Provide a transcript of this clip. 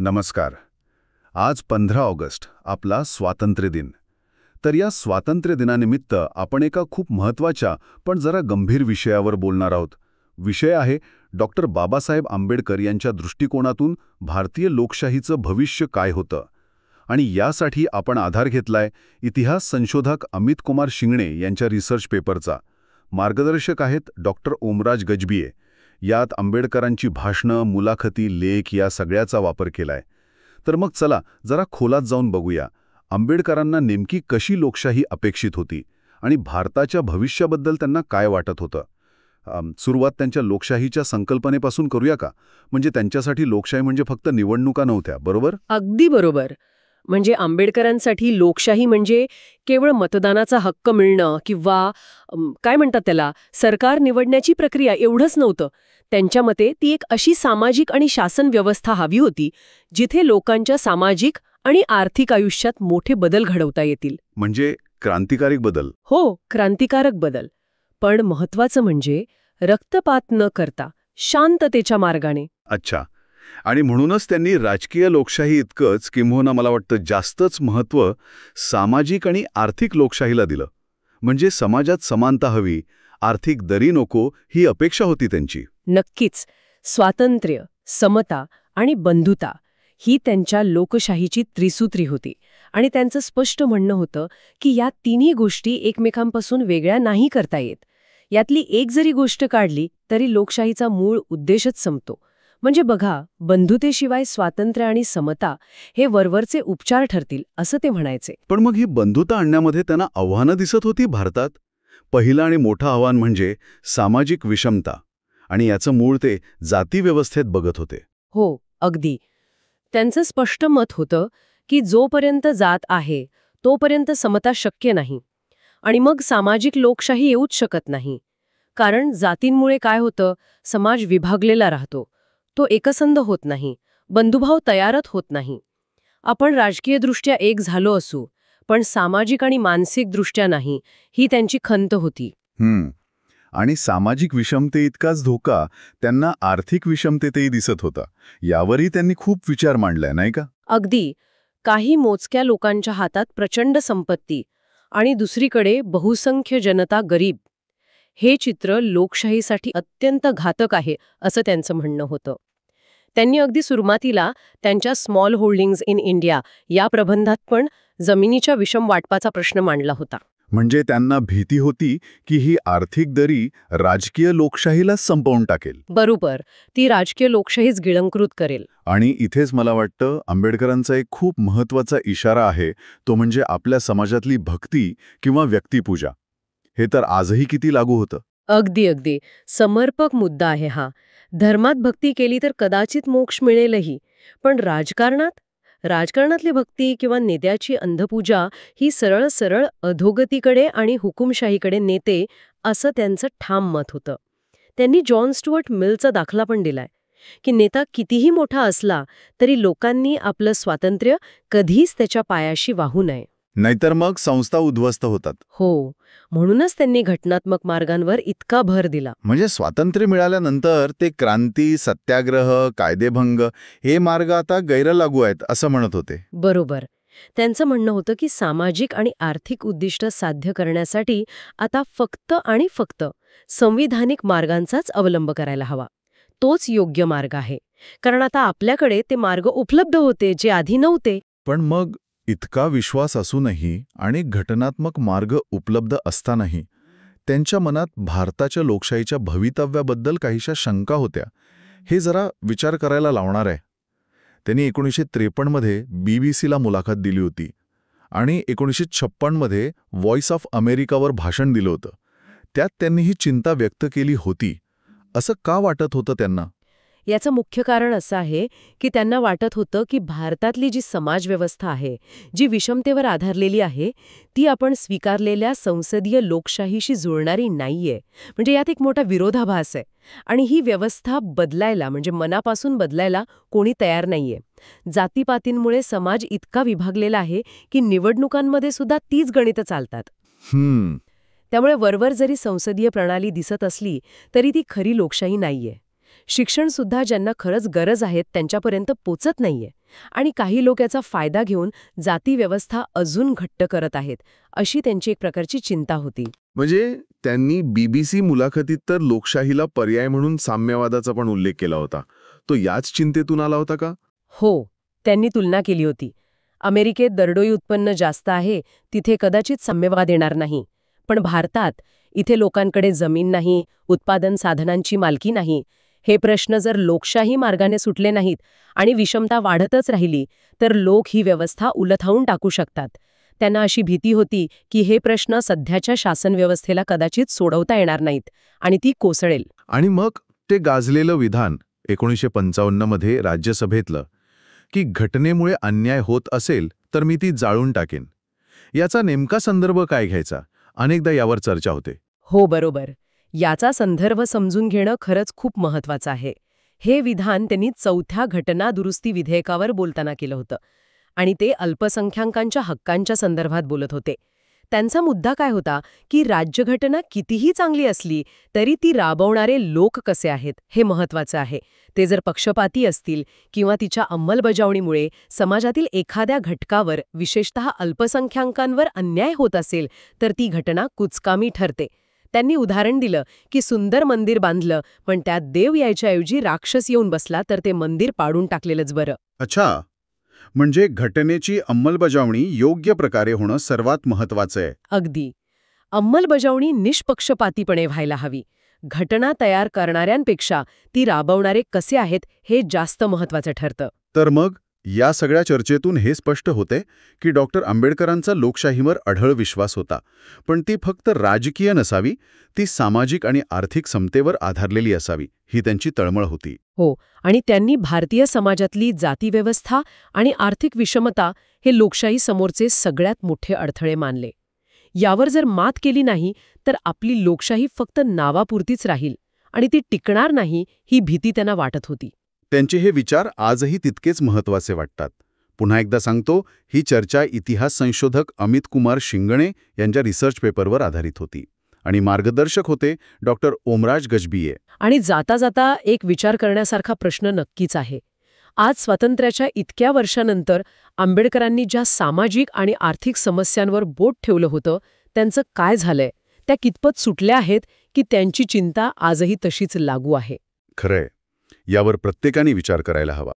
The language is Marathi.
नमस्कार. आज 15 ऑगस्ट आपला स्वातंत्र्य दिन. तर या स्वातंत्र्य दिनानिमित्त आपण एका खूप महत्त्वाच्या पण जरा गंभीर विषयावर बोलणार आहोत. विषय आहे डॉक्टर बाबासाहेब आंबेडकर यांच्या दृष्टिकोनातून भारतीय लोकशाहीचं भविष्य काय होतं. आणि यासाठी आपण आधार घेतलाय इतिहास संशोधक अमित कुमार शिंगणे यांच्या रिसर्च पेपरचा. मार्गदर्शक आहेत डॉक्टर ओमराज गजबिये. यात आंबेडकरांची भाषणं, मुलाखती, लेख या सगळ्याचा वापर केलाय. तर मग चला जरा खोलात जाऊन बघूया आंबेडकरांना नेमकी कशी लोकशाही अपेक्षित होती आणि भारताच्या भविष्याबद्दल त्यांना काय वाटत होतं. सुरुवात त्यांच्या लोकशाहीच्या संकल्पनेपासून करूया का? म्हणजे त्यांच्यासाठी लोकशाही म्हणजे फक्त निवडणुका नव्हत्या, बरोबर? अगदी बरोबर. म्हणजे आंबेडकरांसाठी लोकशाही म्हणजे केवळ मतदानाचा हक्क मिळणं किंवा काय म्हणतात त्याला, सरकार निवडण्याची प्रक्रिया एवढंच नव्हतं. त्यांच्या मते ती एक अशी सामाजिक आणि शासन व्यवस्था हवी होती जिथे लोकांच्या सामाजिक आणि आर्थिक आयुष्यात मोठे बदल घडवता येतील. म्हणजे क्रांतिकारक बदल. हो, क्रांतिकारक बदल. पण महत्वाचं म्हणजे रक्तपात न करता शांततेच्या मार्गाने. अच्छा. आणि म्हणूनच त्यांनी राजकीय लोकशाही इतकंच किंबहुना मला वाटतं जास्तच महत्त्व सामाजिक आणि आर्थिक लोकशाहीला दिलं. म्हणजे समाजात समानता हवी, आर्थिक दरी नको ही अपेक्षा होती त्यांची. नक्कीच. स्वातंत्र्य, समता आणि बंधुता ही त्यांच्या लोकशाहीची त्रिसूत्री होती. आणि त्यांचं स्पष्ट म्हणणं होतं की या तिन्ही गोष्टी एकमेकांपासून वेगळ्या नाही करता येत. यातली एक जरी गोष्ट काढली तरी लोकशाहीचा मूळ उद्देशच संपतो. म्हणजे बघा, बंधुतेशिवाय स्वातंत्र्य आणि समता हे वरवरचे उपचार ठरतील असं ते म्हणायचे. पण मग ही बंधुता आणण्यामध्ये त्यांना आव्हानं दिसत होती भारतात. पहिलं आणि मोठं आव्हान म्हणजे सामाजिक विषमता. आणि याचं मूळ ते जातीव्यवस्थेत बघत होते. हो, अगदी. त्यांचं स्पष्ट मत होतं की जोपर्यंत जात आहे तोपर्यंत समता शक्य नाही. आणि मग सामाजिक लोकशाही येऊच शकत नाही. कारण जातींमुळे काय होतं, समाज विभागलेला राहतो. तो एकसंध होत नाही, बंधुभाव तयारच होत नाही. आपण राजकीयदृष्ट्या एक झालो असू, पण सामाजिक आणि मानसिकदृष्ट्या नाही, ही त्यांची खंत होती. आणि सामाजिक विषमते इतकाच धोका त्यांना आर्थिक विषमतेतही दिसत होता. यावरही त्यांनी खूप विचार मांडलाय, नाही का? अगदी. काही मोजक्या लोकांच्या हातात प्रचंड संपत्ती आणि दुसरीकडे बहुसंख्य जनता गरीब. हे चित्र लोकशाहीसाठी अत्यंत घातक आहे असं त्यांचं म्हणणं होतं. त्यांनी अगदी सुरुवातीला त्यांच्या स्मॉल होल्डिंग्ज इन इंडिया या प्रबंधात पण जमिनीच्या विषम वाटपाचा प्रश्न मांडला होता. म्हणजे त्यांना भीती होती की ही आर्थिक दरी राजकीय लोकशाहीला संपवून टाकेल. बरोबर, ती राजकीय लोकशाहीच गिळंकृत करेल. आणि इथेच मला वाटतं आंबेडकरांचा एक खूप महत्त्वाचा इशारा आहे, तो म्हणजे आपल्या समाजातली भक्ती किंवा व्यक्तिपूजा. हे तर आजही किती लागू होतं. अगदी अगदी समर्पक मुद्दा आहे हा. धर्मात भक्ती केली तर कदाचित मोक्ष मिळेलही, पण राजकारणातली भक्ती किंवा नेत्याची अंधपूजा ही सरळ सरळ अधोगतीकडे आणि हुकुमशाहीकडे नेते, असं त्यांचं ठाम मत होतं. त्यांनी जॉन स्टुअर्ट मिलचा दाखला पण दिलाय की नेता कितीही मोठा असला तरी लोकांनी आपलं स्वातंत्र्य कधीच त्याच्या पायाशी वाहू नये. नाहीतर मग संस्था उद्ध्वस्त होतात. हो, म्हणूनच त्यांनी घटनात्मक मार्गांवर इतका भर दिला. म्हणजे स्वातंत्र्य मिळाल्यानंतर ते क्रांती, सत्याग्रह, कायदेभंग हे मार्ग आता गैरलागू आहेत असं म्हणत होते. बरोबर. त्यांचं म्हणणं होतं की सामाजिक आणि आर्थिक उद्दिष्ट साध्य करण्यासाठी आता फक्त आणि फक्त संविधानिक मार्गांचाच अवलंब करायला हवा. तोच योग्य मार्ग आहे. कारण आता आपल्याकडे ते मार्ग उपलब्ध होते जे आधी नव्हते. पण मग इतका विश्वास असूनही आणि घटनात्मक मार्ग उपलब्ध असतानाही त्यांच्या मनात भारताच्या लोकशाहीच्या भवितव्याबद्दल काहीशा शंका होत्या. हे जरा विचार करायला लावणार आहे. त्यांनी 1953 मध्ये बीबीसीला मुलाखत दिली होती आणि 1956 मध्ये व्हॉइस ऑफ अमेरिकावर भाषण दिलं होतं. त्यात त्यांनी ही चिंता व्यक्त केली होती. असं का वाटत होतं त्यांना? याचं मुख्य कारण असं आहे की त्यांना वाटत होतं की भारतातली जी समाजव्यवस्था आहे, जी विषमतेवर आधारलेली आहे, ती आपण स्वीकारलेल्या संसदीय लोकशाहीशी जुळणारी नाहीये. म्हणजे यात एक मोठा विरोधाभास आहे. आणि ही व्यवस्था बदलायला, म्हणजे मनापासून बदलायला कोणी तयार नाहीये. जातीपातींमुळे समाज इतका विभागलेला आहे की निवडणुकांमध्ये सुद्धा तीच गणितं चालतात. त्यामुळे वरवर जरी संसदीय प्रणाली दिसत असली तरी ती खरी लोकशाही नाहीये. शिक्षणसुद्धा ज्यांना खरंच गरज आहे त्यांच्यापर्यंत पोचत नाहीये. आणि काही लोक याचा फायदा घेऊन जाती व्यवस्था अजून घट्ट करत आहेत, अशी त्यांची एक प्रकारची चिंता होती. म्हणजे त्यांनी BBC मुलाखतीत तर लोकशाहीला पर्याय म्हणून साम्यवादाचा पण उल्लेख केला होता. तो याच चिंतेतून आला होता का? हो, त्यांनी तुलना केली होती. अमेरिकेत दरडोई उत्पन्न जास्त आहे, तिथे कदाचित साम्यवाद येणार नाही. पण भारतात, इथे लोकांकडे जमीन नाही, उत्पादन साधनांची मालकी नाही. हे प्रश्न जर लोकशाही मार्गाने सुटले नाहीत आणि विषमता वाढतच राहिली, तर लोक ही व्यवस्था उलथावून टाकू शकतात. त्यांना अशी भीती होती की हे प्रश्न सध्याच्या शासन व्यवस्थेला कदाचित सोडवता येणार नाहीत आणि ती कोसळेल. आणि मग ते गाजलेलं विधान 1955 मध्ये राज्यसभेतलं, की घटनेमुळे अन्याय होत असेल तर मी ती जाळून टाकेन. याचा नेमका संदर्भ काय घ्यायचा? अनेकदा यावर चर्चा होते. हो, बरोबर. याचा संदर्भ समजून घेणं खरंच खूप महत्वाचं आहे. हे विधान त्यांनी 4थ्या घटना दुरुस्ती विधेयकावर बोलताना केलं होतं आणि ते अल्पसंख्याकांच्या हक्कांच्या संदर्भात बोलत होते. त्यांचा मुद्दा काय होता की राज्यघटना कितीही चांगली असली तरी ती राबवणारे लोक कसे आहेत हे महत्वाचं आहे. ते जर पक्षपाती असतील किंवा तिच्या अंमलबजावणीमुळे समाजातील एखाद्या घटकावर, विशेषतः अल्पसंख्याकांवर अन्याय होत असेल तर ती घटना कुचकामी ठरते. त्यांनी उदाहरण दिलं की सुंदर मंदिर बांधलं पण त्यात देव यायच्याऐवजी राक्षस येऊन बसला तर ते मंदिर पाडून टाकलेलंच बरं. अच्छा, म्हणजे घटनेची अंमलबजावणी योग्य प्रकारे होणं सर्वात महत्वाचं आहे. अगदी. अंमलबजावणी निष्पक्षपातीपणे व्हायला हवी. घटना तयार करणाऱ्यांपेक्षा ती राबवणारे कसे आहेत हे जास्त महत्वाचं ठरतं. तर मग या सगळ्या चर्चेतून हे स्पष्ट होते की डॉक्टर आंबेडकरांचा लोकशाहीवर अढळ विश्वास होता, पण ती फक्त राजकीय नसावी, ती सामाजिक आणि आर्थिक समतेवर आधारलेली असावी, ही त्यांची तळमळ होती. हो, आणि त्यांनी भारतीय समाजातली जातीव्यवस्था आणि आर्थिक विषमता हे लोकशाही समोरचे सगळ्यात मोठे अडथळे मानले. यावर जर मात केली नाही तर आपली लोकशाही फक्त नावापुरतीच राहील आणि ती टिकणार नाही, ही भीती त्यांना वाटत होती. त्यांचे हे विचार आजही तितकेच महत्वाचे वाटतात. पुन्हा एकदा सांगतो, ही चर्चा इतिहास संशोधक अमित कुमार शिंगणे यांच्या रिसर्च पेपरवर आधारित होती आणि मार्गदर्शक होते डॉक्टर ओमराज गजबिये. आणि जाता जाता एक विचार करण्यासारखा प्रश्न नक्कीच आहे. आज स्वातंत्र्याच्या इतक्या वर्षानंतर आंबेडकरांनी ज्या सामाजिक आणि आर्थिक समस्यांवर बोट ठेवलं होतं, त्यांचं काय झालंय? त्या कितपत सुटल्या आहेत की त्यांची चिंता आजही तशीच लागू आहे? खरंय, यावर प्रत्येकाने विचार करायला हवा.